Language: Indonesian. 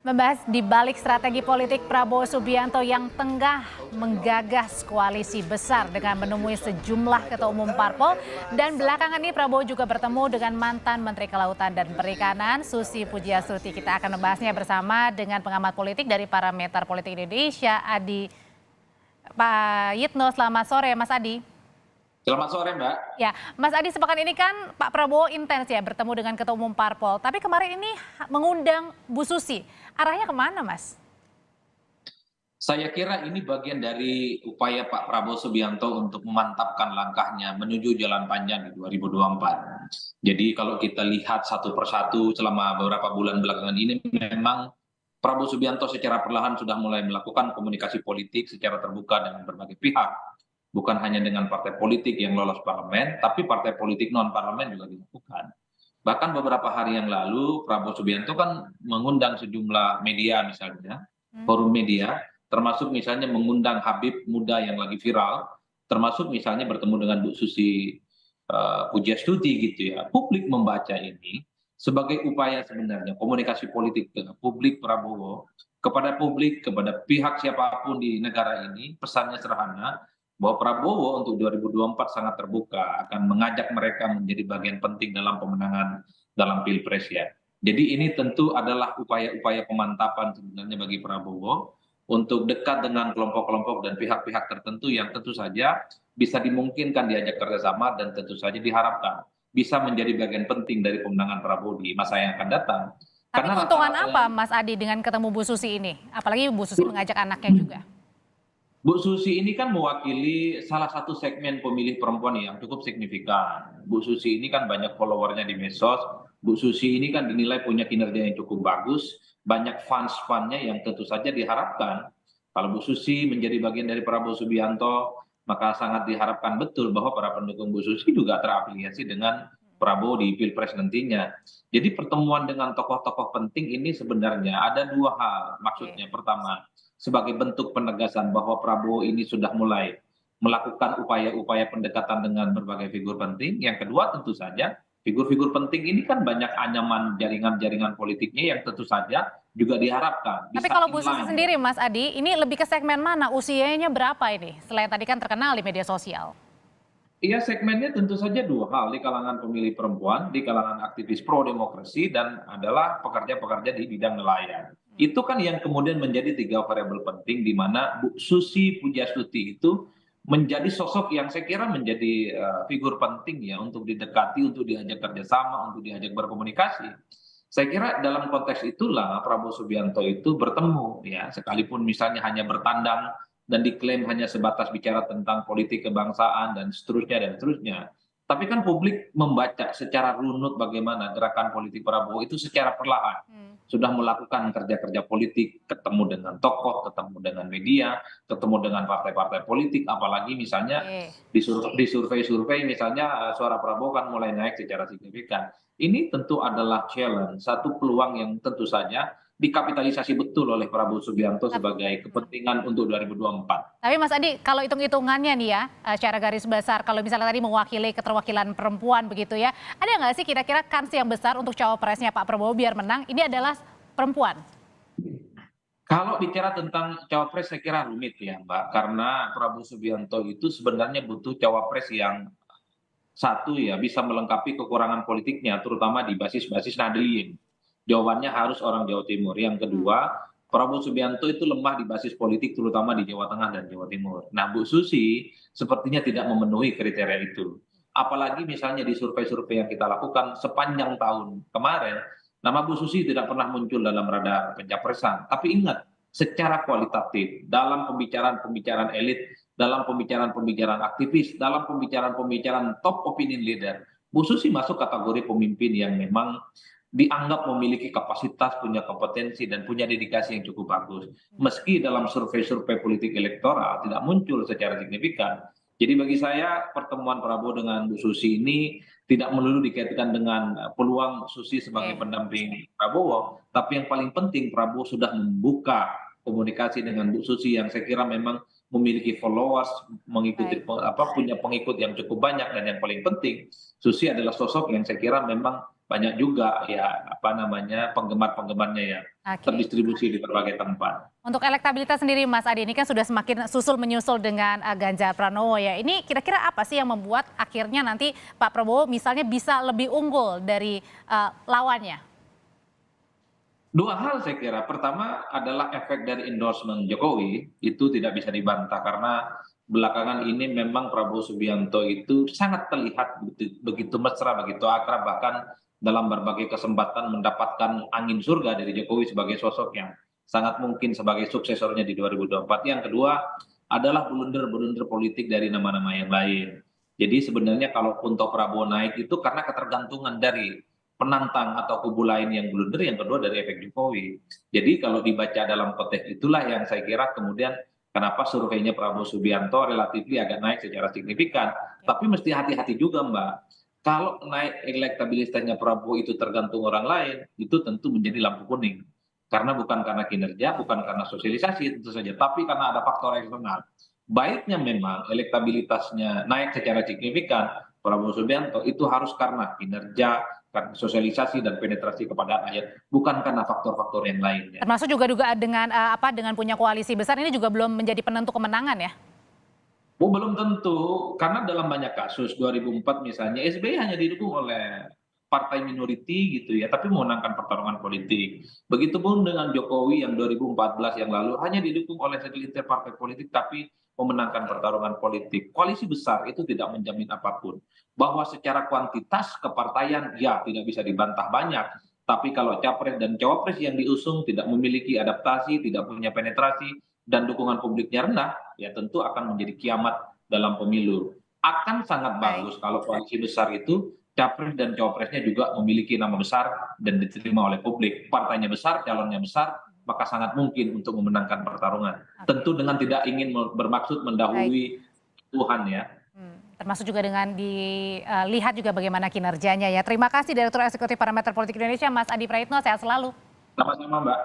Membahas di balik strategi politik Prabowo Subianto yang tengah menggagas koalisi besar dengan menemui sejumlah ketua umum parpol, dan belakangan ini Prabowo juga bertemu dengan mantan Menteri Kelautan dan Perikanan Susi Pujiastuti. Kita akan membahasnya bersama dengan pengamat politik dari Parameter Politik Indonesia, Adi Pak Yitno. Selamat sore Mas Adi. Selamat sore, Mbak. Ya, Mas Adi, sepekan ini kan Pak Prabowo intens ya bertemu dengan ketua umum parpol. Tapi kemarin ini mengundang Bu Susi. Arahnya kemana, Mas? Saya kira ini bagian dari upaya Pak Prabowo Subianto untuk memantapkan langkahnya menuju jalan panjang di 2024. Jadi kalau kita lihat satu persatu selama beberapa bulan belakangan ini, memang Prabowo Subianto secara perlahan sudah mulai melakukan komunikasi politik secara terbuka dengan berbagai pihak. Bukan hanya dengan partai politik yang lolos parlemen, tapi partai politik non-parlemen juga dilakukan. Bahkan beberapa hari yang lalu, Prabowo Subianto kan mengundang sejumlah media misalnya, forum media, termasuk misalnya mengundang Habib muda yang lagi viral, termasuk misalnya bertemu dengan Bu Susi Pujiastuti gitu ya. Publik membaca ini sebagai upaya sebenarnya komunikasi politik dengan publik Prabowo, kepada publik, kepada pihak siapapun di negara ini, pesannya sederhana, bahwa Prabowo untuk 2024 sangat terbuka, akan mengajak mereka menjadi bagian penting dalam pemenangan dalam Pilpres ya. Jadi ini tentu adalah upaya-upaya pemantapan sebenarnya bagi Prabowo untuk dekat dengan kelompok-kelompok dan pihak-pihak tertentu yang tentu saja bisa dimungkinkan diajak kerjasama dan tentu saja diharapkan bisa menjadi bagian penting dari pemenangan Prabowo di masa yang akan datang. Tapi Karena keuntungan rata-rata apa Mas Adi dengan ketemu Bu Susi ini? Apalagi Bu Susi mengajak anaknya juga. Bu Susi ini kan mewakili salah satu segmen pemilih perempuan yang cukup signifikan. Bu Susi ini kan banyak followernya di medsos. Bu Susi ini kan dinilai punya kinerja yang cukup bagus. Banyak fans-fansnya yang tentu saja diharapkan. Kalau Bu Susi menjadi bagian dari Prabowo Subianto, maka sangat diharapkan betul bahwa para pendukung Bu Susi juga terafiliasi dengan Prabowo di Pilpres nantinya. Jadi pertemuan dengan tokoh-tokoh penting ini sebenarnya ada dua hal. Maksudnya pertama, sebagai bentuk penegasan bahwa Prabowo ini sudah mulai melakukan upaya-upaya pendekatan dengan berbagai figur penting. Yang kedua tentu saja figur-figur penting ini kan banyak anyaman jaringan-jaringan politiknya yang tentu saja juga diharapkan Tapi bisa kalau Bu Susi inline. sendiri Mas Adi, ini lebih ke segmen mana? Usianya berapa ini? Selain tadi kan terkenal di media sosial. Iya, segmennya tentu saja dua hal, di kalangan pemilih perempuan, di kalangan aktivis pro demokrasi, dan adalah pekerja-pekerja di bidang nelayan. Itu kan yang kemudian menjadi tiga variabel penting di mana Bu Susi Pujiastuti itu menjadi sosok yang saya kira menjadi figur penting ya untuk didekati, untuk diajak kerjasama, untuk diajak berkomunikasi. Saya kira dalam konteks itulah Prabowo Subianto itu bertemu ya, sekalipun misalnya hanya bertandang dan diklaim hanya sebatas bicara tentang politik kebangsaan dan seterusnya dan seterusnya. Tapi kan publik membaca secara runut bagaimana gerakan politik Prabowo itu secara perlahan sudah melakukan kerja-kerja politik, ketemu dengan tokoh, ketemu dengan media, ketemu dengan partai-partai politik, apalagi misalnya Oke. di survei-survei misalnya suara Prabowo kan mulai naik secara signifikan. Ini tentu adalah challenge, satu peluang yang tentu saja dikapitalisasi betul oleh Prabowo Subianto sebagai kepentingan untuk 2024. Tapi Mas Adi, kalau hitung-hitungannya nih ya, secara garis besar, kalau misalnya tadi mewakili keterwakilan perempuan begitu ya, ada nggak sih kira-kira kans yang besar untuk cawapresnya Pak Prabowo biar menang, ini adalah perempuan? Kalau bicara tentang cawapres saya kira rumit ya Mbak, karena Prabowo Subianto itu sebenarnya butuh cawapres yang satu ya bisa melengkapi kekurangan politiknya, terutama di basis-basis Nahdliyin. Jawabannya harus orang Jawa Timur. Yang kedua, Prabowo Subianto itu lemah di basis politik, terutama di Jawa Tengah dan Jawa Timur. Nah, Bu Susi sepertinya tidak memenuhi kriteria itu. Apalagi misalnya di survei-survei yang kita lakukan sepanjang tahun kemarin, nama Bu Susi tidak pernah muncul dalam radar pencapresan. Tapi ingat, secara kualitatif, dalam pembicaraan-pembicaraan elit, dalam pembicaraan-pembicaraan aktivis, dalam pembicaraan-pembicaraan top opinion leader, Bu Susi masuk kategori pemimpin yang memang dianggap memiliki kapasitas, punya kompetensi, dan punya dedikasi yang cukup bagus. Meski dalam survei-survei politik elektoral tidak muncul secara signifikan. Jadi bagi saya pertemuan Prabowo dengan Bu Susi ini tidak melulu dikaitkan dengan peluang Susi sebagai Oke. pendamping Prabowo, tapi yang paling penting Prabowo sudah membuka komunikasi dengan Bu Susi yang saya kira memang memiliki followers, mengikuti Baik. punya pengikut yang cukup banyak, dan yang paling penting Susi adalah sosok yang saya kira memang banyak juga ya penggemar-penggemarnya yang Oke. terdistribusi di berbagai tempat. Untuk elektabilitas sendiri Mas Adi, ini kan sudah semakin menyusul dengan Ganjar Pranowo ya. Ini kira-kira apa sih yang membuat akhirnya nanti Pak Prabowo misalnya bisa lebih unggul dari lawannya? Dua hal saya kira. Pertama adalah efek dari endorsement Jokowi, itu tidak bisa dibantah karena belakangan ini memang Prabowo Subianto itu sangat terlihat begitu mesra, begitu akrab, bahkan dalam berbagai kesempatan mendapatkan angin surga dari Jokowi sebagai sosok yang sangat mungkin sebagai suksesornya di 2024. Yang kedua adalah blunder-blunder politik dari nama-nama yang lain. Jadi sebenarnya kalaupun toh Prabowo naik itu karena ketergantungan dari penantang atau kubu lain yang blunder, yang kedua dari efek Jokowi. Jadi kalau dibaca dalam konteks itulah yang saya kira kemudian kenapa surveinya Prabowo Subianto relatif agak naik secara signifikan. Tapi mesti hati-hati juga Mbak. Kalau naik elektabilitasnya Prabowo itu tergantung orang lain, itu tentu menjadi lampu kuning. Karena bukan karena kinerja, bukan karena sosialisasi tentu saja, tapi karena ada faktor eksternal. Baiknya memang elektabilitasnya naik secara signifikan, Prabowo Subianto itu harus karena kinerja, karena sosialisasi dan penetrasi kepada rakyat, bukan karena faktor-faktor yang lainnya. Termasuk juga dugaan dengan dengan punya koalisi besar ini juga belum menjadi penentu kemenangan ya? Oh, belum tentu, karena dalam banyak kasus 2004 misalnya SBY hanya didukung oleh partai minoriti gitu ya, tapi memenangkan pertarungan politik. Begitupun dengan Jokowi yang 2014 yang lalu hanya didukung oleh segelintir partai politik tapi memenangkan pertarungan politik. Koalisi besar itu tidak menjamin apapun. Bahwa secara kuantitas kepartaian ya tidak bisa dibantah banyak, tapi kalau capres dan cawapres yang diusung tidak memiliki adaptasi, tidak punya penetrasi, dan dukungan publiknya rendah, ya tentu akan menjadi kiamat dalam pemilu. Akan sangat Baik. bagus kalau koalisi besar itu capres dan cawapresnya juga memiliki nama besar dan diterima oleh publik. Partainya besar, calonnya besar, maka sangat mungkin untuk memenangkan pertarungan. Oke. Tentu dengan tidak ingin bermaksud Baik. mendahului Tuhan ya. Termasuk juga dengan dilihat juga bagaimana kinerjanya ya. Terima kasih Direktur Eksekutif Parameter Politik Indonesia Mas Adi Praitno, sehat selalu. Sama-sama Mbak.